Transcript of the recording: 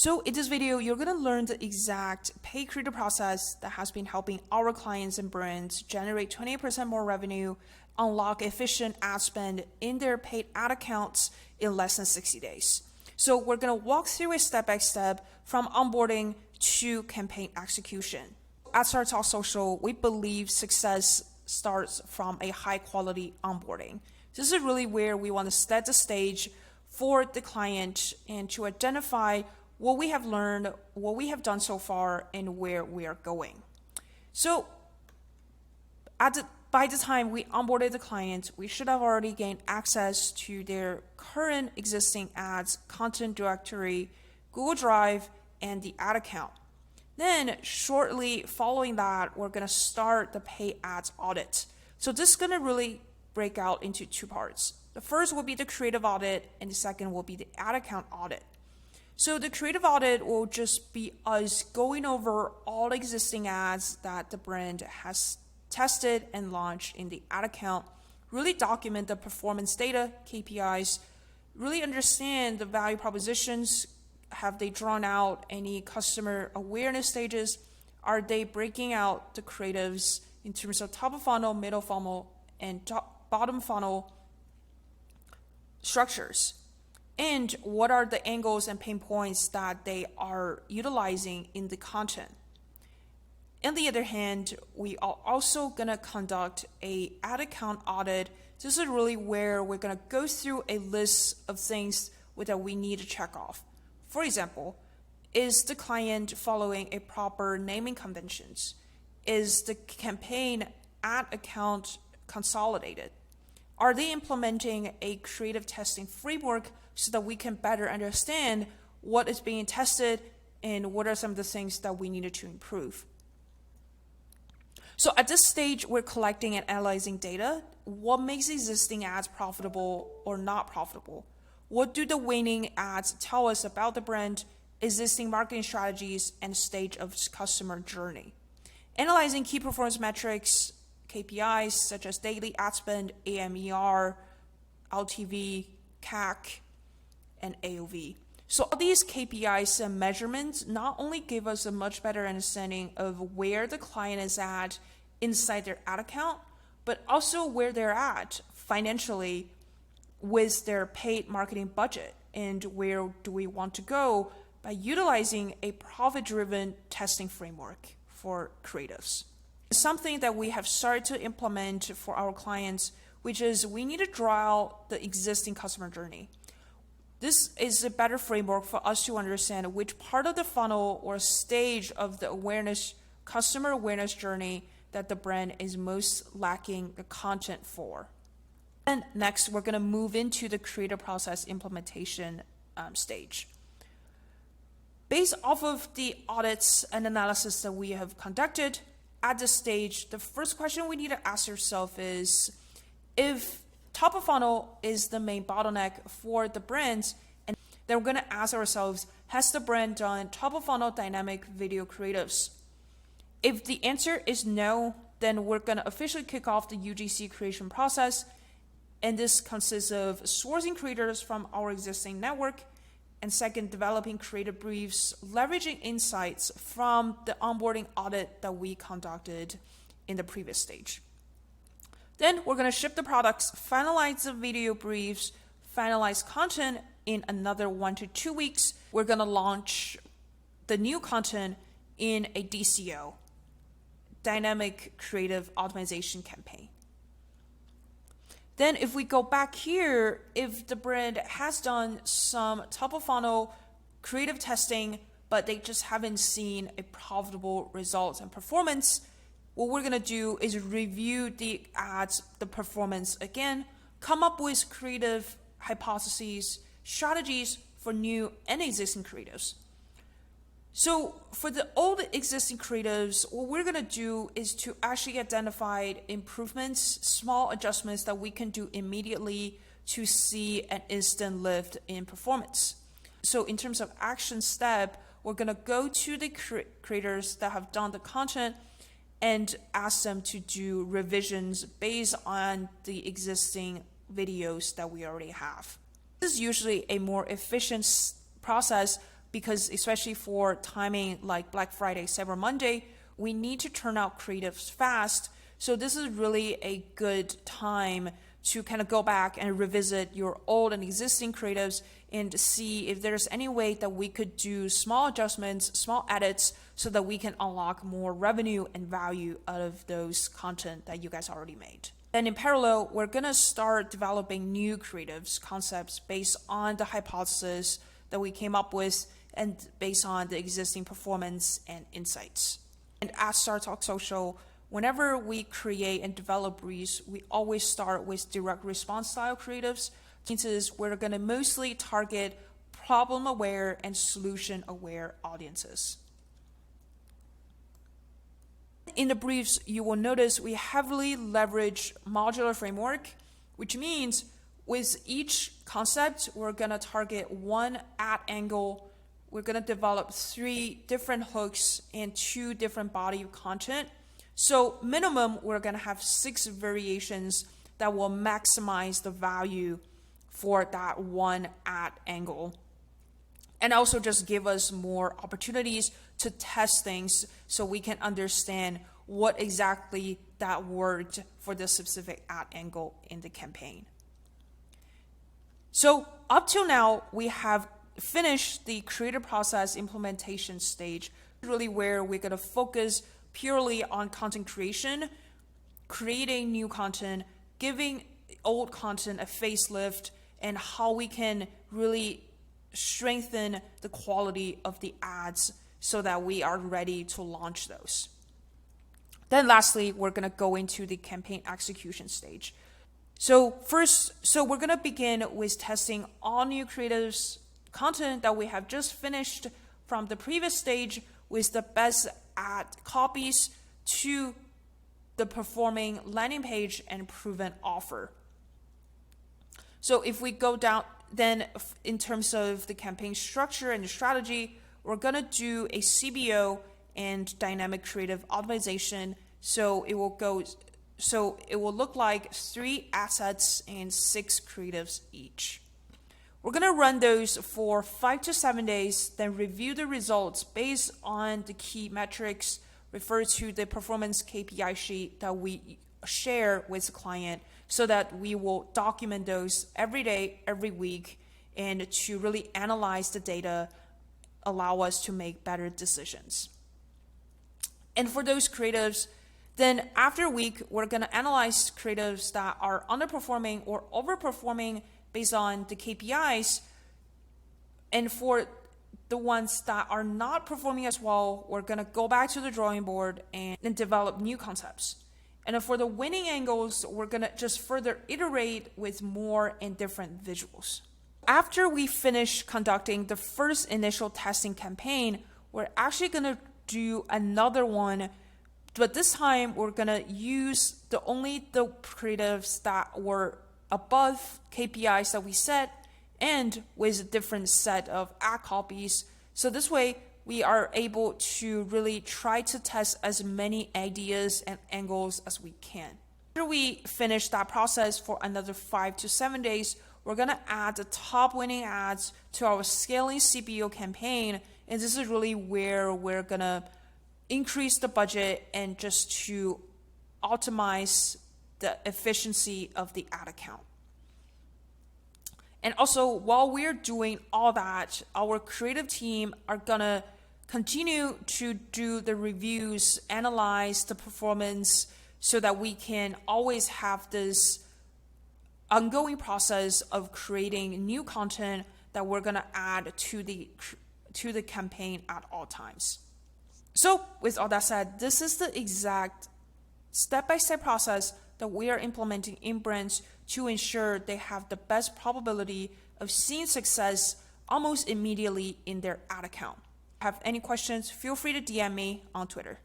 So in this video, you're going to learn the exact paid creative process that has been helping our clients and brands generate 28% more revenue, unlock efficient ad spend in their paid ad accounts in less than 60 days. So we're going to walk through it step by step from onboarding to campaign execution. At Startalk Social, we believe success starts from a high quality onboarding. This is really where we want to set the stage for the client and to identify what we have learned, what we have done so far, and where we are going. So by the time we onboarded the client, we should have already gained access to their current existing ads, content directory, Google Drive, and the ad account. Then shortly following that, we're going to start the paid ads audit. So this is going to really break out into two parts. The first will be the creative audit, and the second will be the ad account audit. So the creative audit will just be us going over all existing ads that the brand has tested and launched in the ad account, really document the performance data, KPIs, really understand the value propositions. Have they drawn out any customer awareness stages? Are they breaking out the creatives in terms of top of funnel, middle funnel, and bottom funnel structures? And what are the angles and pain points that they are utilizing in the content? On the other hand, we are also going to conduct a ad account audit. This is really where we're going to go through a list of things that we need to check off. For example, is the client following a proper naming conventions? Is the campaign ad account consolidated? Are they implementing a creative testing framework so that we can better understand what is being tested and what are some of the things that we needed to improve? So at this stage, we're collecting and analyzing data. What makes existing ads profitable or not profitable? What do the winning ads tell us about the brand, existing marketing strategies, and stage of customer journey? Analyzing key performance metrics, KPIs such as daily ad spend, AMER, LTV, CAC, and AOV. So all these KPIs and measurements not only give us a much better understanding of where the client is at inside their ad account, but also where they're at financially with their paid marketing budget and where do we want to go by utilizing a profit-driven testing framework for creatives. Something that we have started to implement for our clients, which is we need to draw out the existing customer journey. This is a better framework for us to understand which part of the funnel or stage of the customer awareness journey that the brand is most lacking the content for. And next, we're going to move into the creative process implementation stage. Based off of the audits and analysis that we have conducted at this stage, the first question we need to ask ourselves is, if top of funnel is the main bottleneck for the brand, and then we're going to ask ourselves, has the brand done top of funnel dynamic video creatives? If the answer is no, then we're going to officially kick off the UGC creation process. And this consists of sourcing creators from our existing network, and second, developing creative briefs, leveraging insights from the onboarding audit that we conducted in the previous stage. Then we're going to ship the products, finalize the video briefs, finalize content in another 1 to 2 weeks. We're going to launch the new content in a DCO, Dynamic Creative Optimization campaign. Then if we go back here, if the brand has done some top of funnel creative testing, but they just haven't seen a profitable results and performance, what we're going to do is review the ads, the performance again, come up with creative hypotheses, strategies for new and existing creatives. So for the old existing creatives, what we're going to do is to actually identify improvements, small adjustments that we can do immediately to see an instant lift in performance. So in terms of action step, we're going to go to the creators that have done the content and ask them to do revisions based on the existing videos that we already have. This is usually a more efficient process, because especially for timing like Black Friday, Cyber Monday, we need to turn out creatives fast. So this is really a good time to kind of go back and revisit your old and existing creatives and see if there's any way that we could do small adjustments, small edits, so that we can unlock more revenue and value out of those content that you guys already made. Then in parallel, we're going to start developing new creatives, concepts based on the hypothesis that we came up with and based on the existing performance and insights. And at StarTalk Social, whenever we create and develop briefs, we always start with direct response style creatives. This is we're going to mostly target problem-aware and solution-aware audiences. In the briefs, you will notice we heavily leverage modular framework, which means with each concept, we're going to target one ad angle. We're going to develop 3 different hooks and 2 different body of content. So minimum, we're going to have 6 variations that will maximize the value for that one ad angle. And also just give us more opportunities to test things so we can understand what exactly that worked for the specific ad angle in the campaign. So up till now, we have finished the creative process implementation stage, really where we're going to focus purely on content creation, creating new content, giving old content a facelift, and how we can really strengthen the quality of the ads so that we are ready to launch those. Then lastly, we're going to go into the campaign execution stage. So we're going to begin with testing all new creatives content that we have just finished from the previous stage with the best ad copies to the performing landing page and proven offer. So if we go down, then in terms of the campaign structure and the strategy, we're going to do a CBO and dynamic creative optimization. So it will look like 3 assets and 6 creatives each. We're going to run those for 5 to 7 days, then review the results based on the key metrics, refer to the performance KPI sheet that we share with the client so that we will document those every day, every week, and to really analyze the data, allow us to make better decisions. And for those creatives, then after a week, we're going to analyze creatives that are underperforming or overperforming based on the KPIs. And for the ones that are not performing as well, we're going to go back to the drawing board and develop new concepts. And for the winning angles, we're going to just further iterate with more and different visuals. After we finish conducting the first initial testing campaign, we're actually going to do another one, but this time we're going to use only the creatives that were above KPIs that we set and with a different set of ad copies. So this way, we are able to really try to test as many ideas and angles as we can. After we finish that process for another 5 to 7 days, we're going to add the top winning ads to our scaling CBO campaign. And this is really where we're going to increase the budget and just to optimize the efficiency of the ad account. And also, while we're doing all that, our creative team are gonna continue to do the reviews, analyze the performance, so that we can always have this ongoing process of creating new content that we're gonna add to the campaign at all times. So with all that said, this is the exact step-by-step process that we are implementing in brands to ensure they have the best probability of seeing success almost immediately in their ad account. Have any questions, feel free to DM me on Twitter.